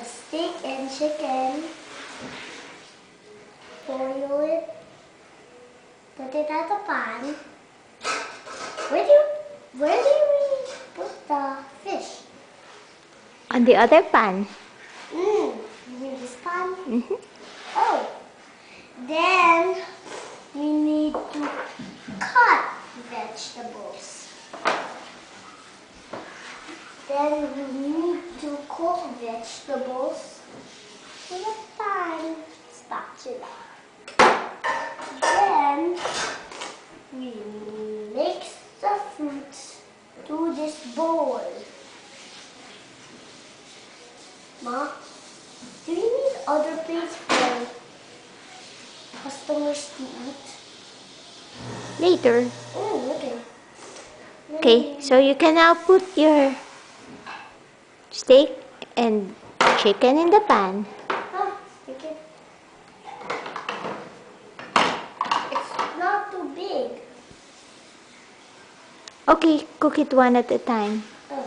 steak and chicken. Boil it. Put it at the pan. Where do we put the fish? On the other pan. You mean this pan? Mm-hmm. Oh. Then we need to cut vegetables. Then we need to cook vegetables in a pan. Spatula. Then we mix the fruits to this bowl. Ma, do you need other plates for customers to eat? Later. Okay. Okay, so you can now put your steak and chicken in the pan. Okay. It's not too big. Okay, cook it one at a time. Oh.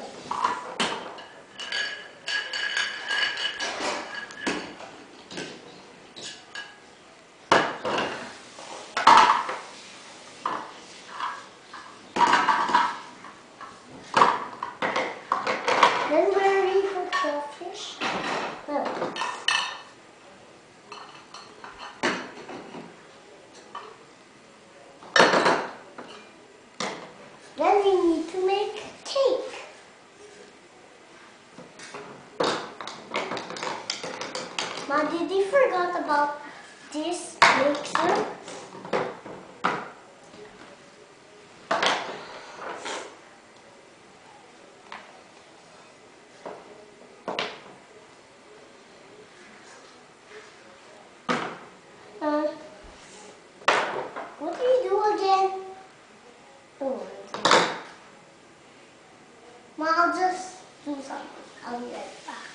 Then where we put the fish? Oh. Then we need to make cake. Ma, did you forget about this mixer? What do you do again? Oh. Ma, I'll just do something. I'll be right back.